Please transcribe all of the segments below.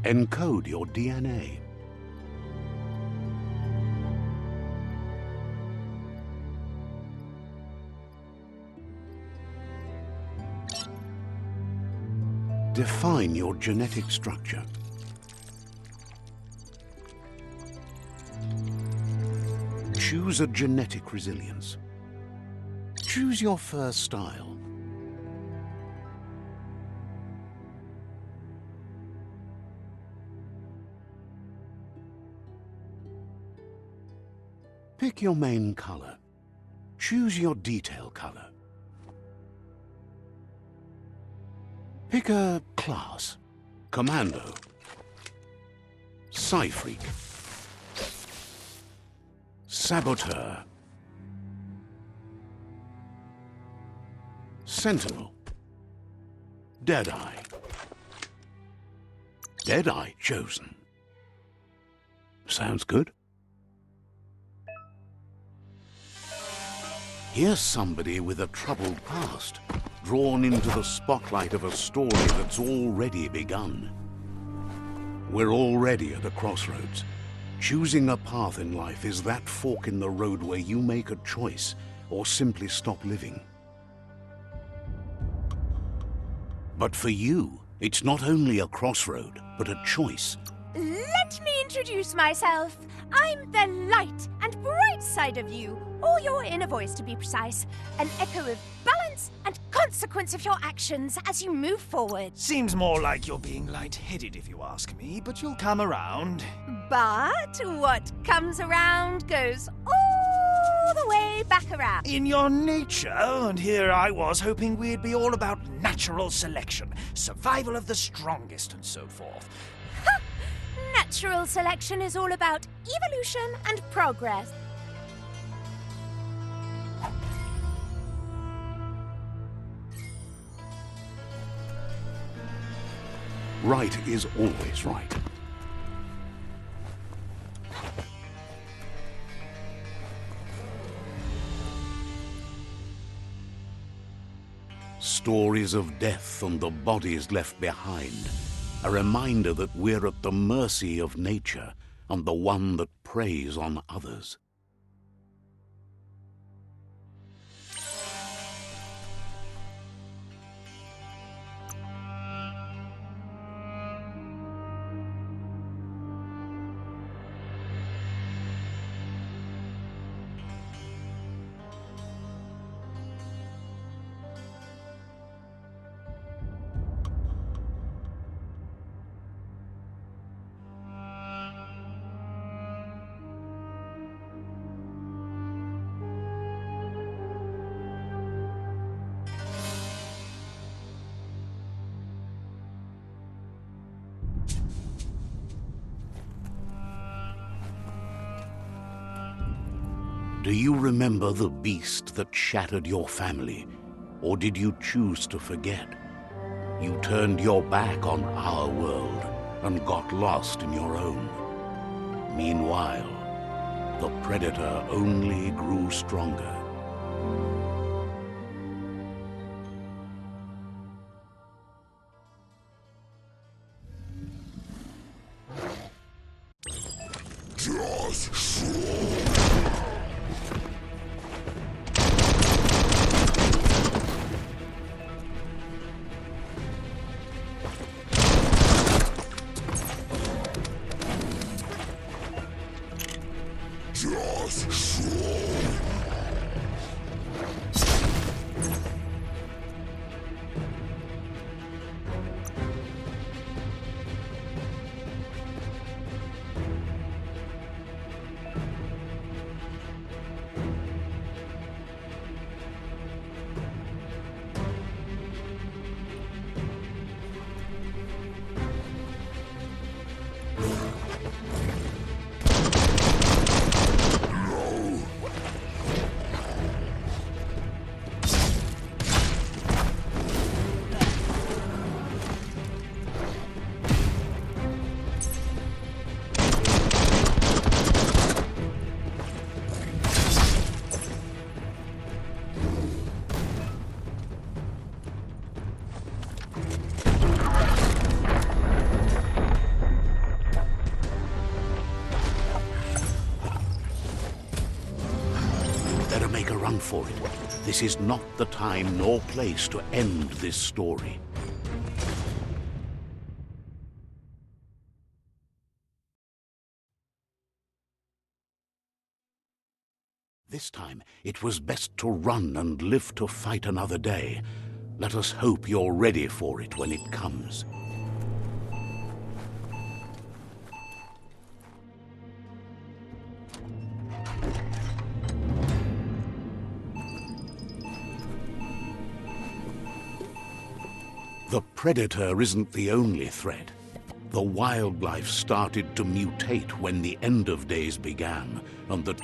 Encode your DNA. Define your genetic structure. Choose a genetic resilience. Choose your fur style. Pick your main color. Choose your detail color. Pick a class. Commando. Psy-Freak. Saboteur. Sentinel. Deadeye. Deadeye chosen. Sounds good. Here's somebody with a troubled past, drawn into the spotlight of a story that's already begun. We're already at a crossroads. Choosing a path in life is that fork in the road where you make a choice or simply stop living. But for you, it's not only a crossroad, but a choice. Let me introduce myself. I'm the light and bright side of you, or your inner voice to be precise. An echo of balance and consequence of your actions as you move forward. Seems more like you're being light-headed if you ask me, but you'll come around. But what comes around goes all the way back around. In your nature, and here I was hoping we'd be all about natural selection, survival of the strongest and so forth. Natural selection is all about evolution and progress. Right is always right. Stories of death and the bodies left behind. A reminder that we're at the mercy of nature and the one that preys on others. Do you remember the beast that shattered your family, or did you choose to forget? You turned your back on our world and got lost in your own. Meanwhile, the predator only grew stronger. make a run for it. This is not the time nor place to end this story. This time, it was best to run and live to fight another day. Let us hope you're ready for it when it comes. The predator isn't the only threat. The wildlife started to mutate when the end of days began, and the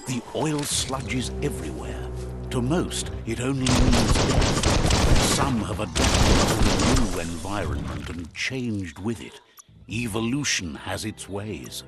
The oil sludges everywhere. To most, it only means death. Some have adapted to a new environment and changed with it. Evolution has its ways.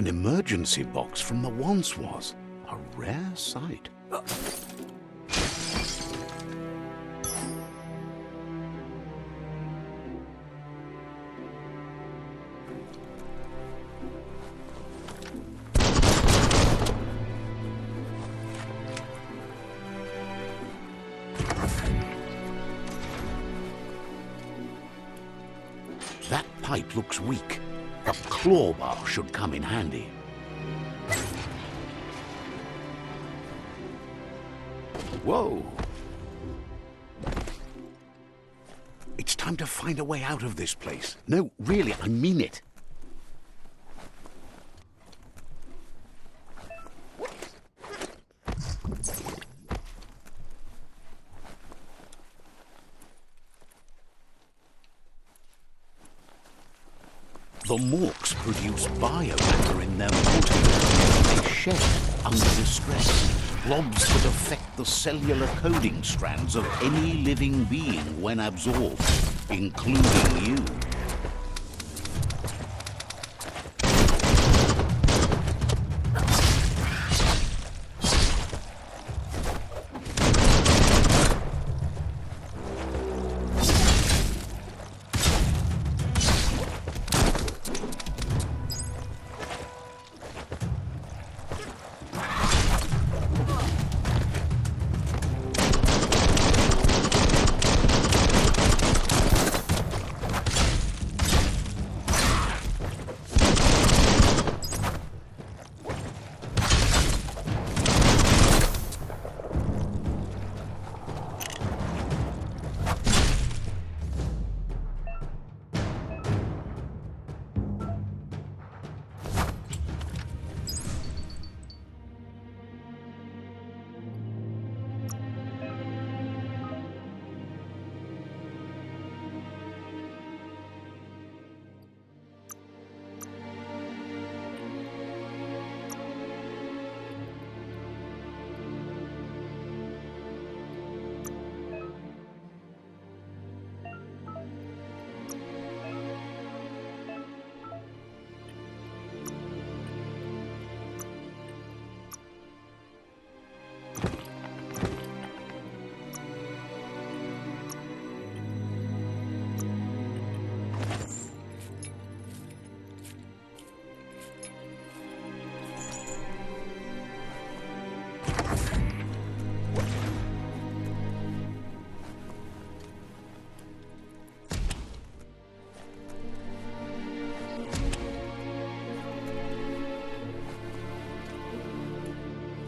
emergency box from the once was. A rare sight. That pipe looks weak. A claw bar should come in handy. Whoa! It's time to find a way out of this place. No, really, I mean it. The Morks produce biomatter in their multitude. They shed under distress. Blobs that affect the cellular coding strands of any living being when absorbed, including you.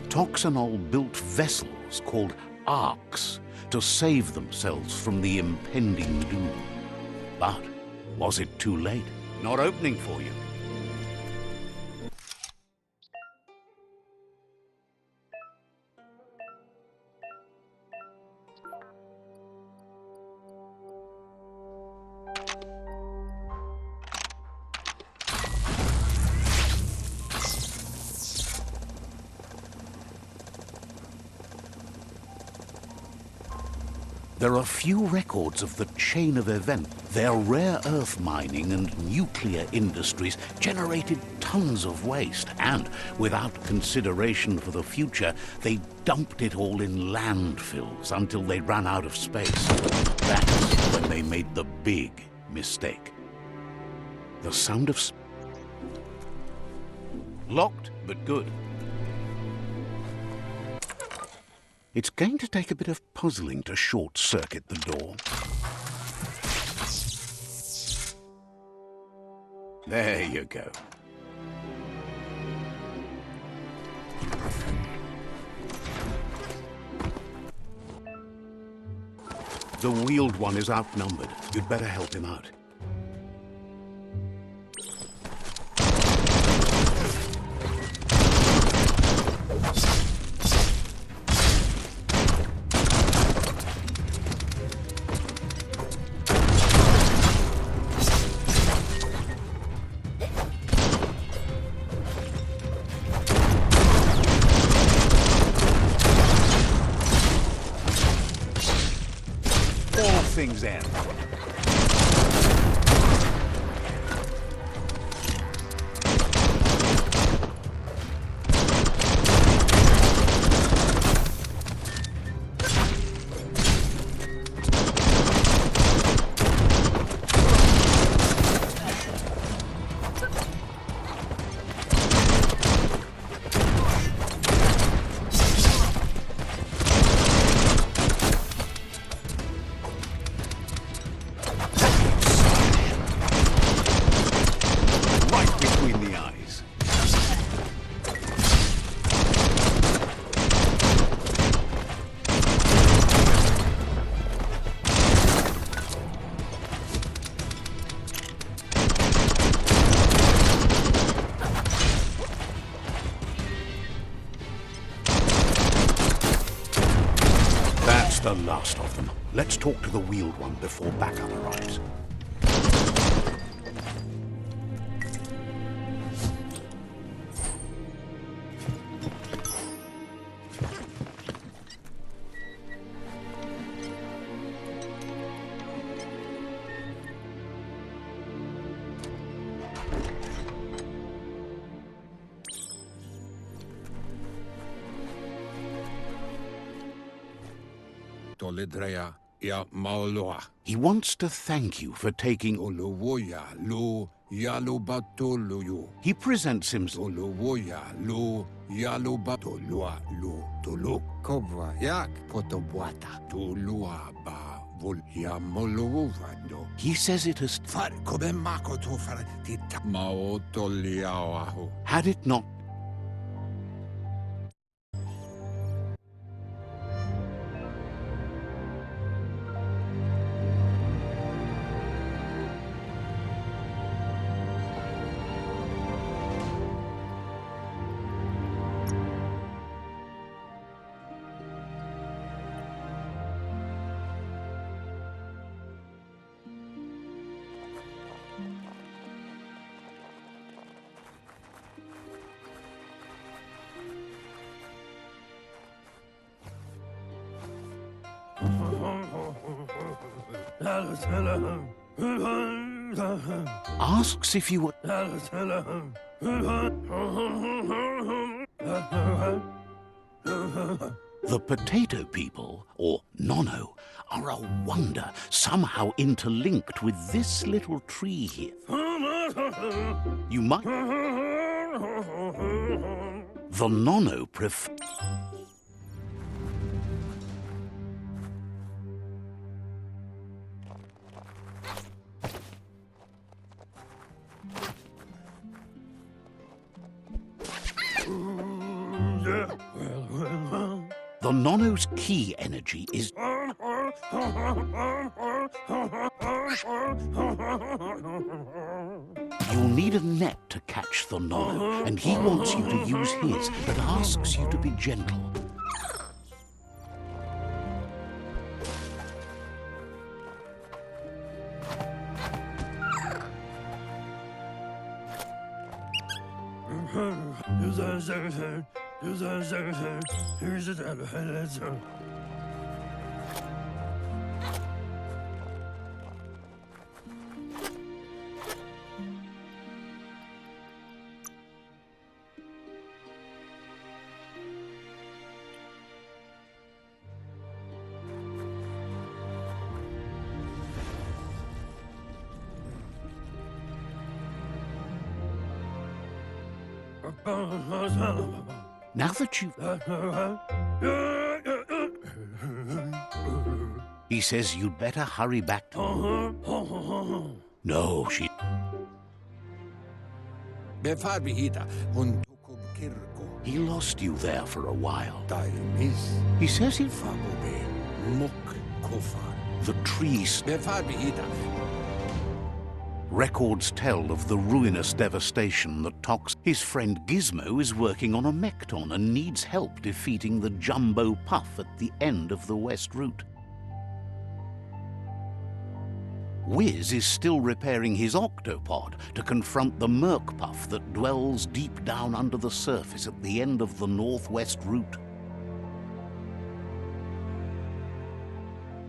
Toxanol built vessels called arks to save themselves from the impending doom. But was it too late? Not opening for you. There are few records of the chain of events. Their rare earth mining and nuclear industries generated tons of waste, and without consideration for the future, they dumped it all in landfills until they ran out of space. That's when they made the big mistake. The sound of... Locked, but good. It's going to take a bit of puzzling to short-circuit the door. There you go. The wheeled one is outnumbered. You'd better help him out. Things end. That's the last of them. Let's talk to the wheeled one before backup arrives. Tolidrea ya maoloa. He wants to thank you for taking... Olowoya lo yalobatoluyu. He presents himself... Olowoya lo yalobatolua lo tolo. Kobwa yak potobwata. Tolua ba vol yamolowando. He says it has... Far kobe makoto far tita. Maotoliawaho. Had it not... Asks if you were... The potato people, or Nono, are a wonder, somehow interlinked with this little tree here. You might... The Nono prefer... The Nono's key energy is... You'll need a net to catch the Nono, and he wants you to use his, but asks you to be gentle. Now that you... He says you'd better hurry back to... No, she... Befarbihita huntukub kirko. He lost you there for a while. Daimis. He says he... Fabobe mok kofa. The trees... Befarbihita. Records tell of the ruinous devastation that Tox... His friend Gizmo is working on a Mekton and needs help defeating the Jumbo Puff at the end of the West Route. Wiz is still repairing his octopod to confront the Merc Puff that dwells deep down under the surface at the end of the Northwest Route.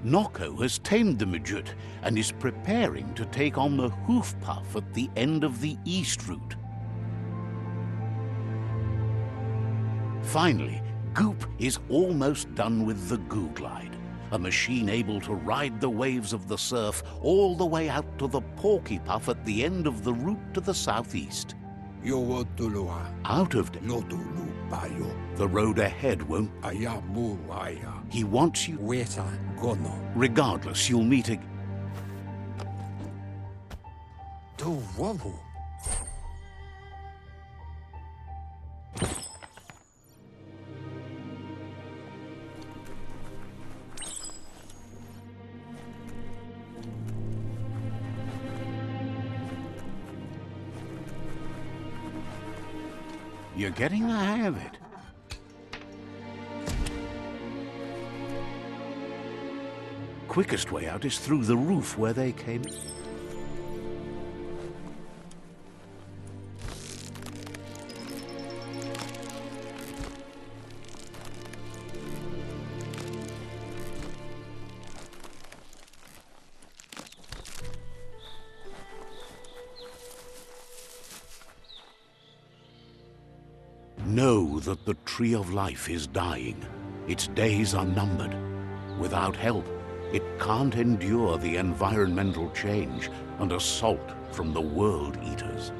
Nocco has tamed the midget and is preparing to take on the Hoof Puff at the end of the East Route. Finally, Goop is almost done with the Goo Glide, a machine able to ride the waves of the surf all the way out to the Porky Puff at the end of the route to the southeast. Yowotulua. Out of Lotulu bayo. the road ahead won't... Ayamu aya. He wants you... Weta gono. Regardless, you'll meet again. Do wovu. You're getting the hang of it. quickest way out is through the roof where they came. Know that the Tree of Life is dying. Its days are numbered. Without help, it can't endure the environmental change and assault from the World Eaters.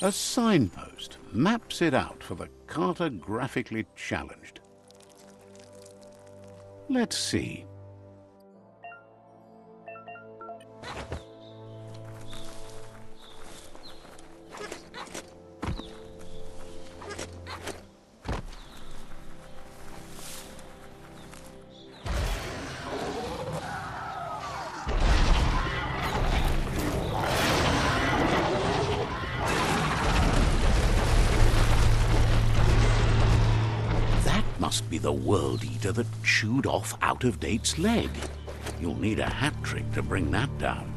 A signpost maps it out for the cartographically challenged. Let's see. Must be the World Eater that chewed off Out-of-Date's leg. You'll need a hat trick to bring that down.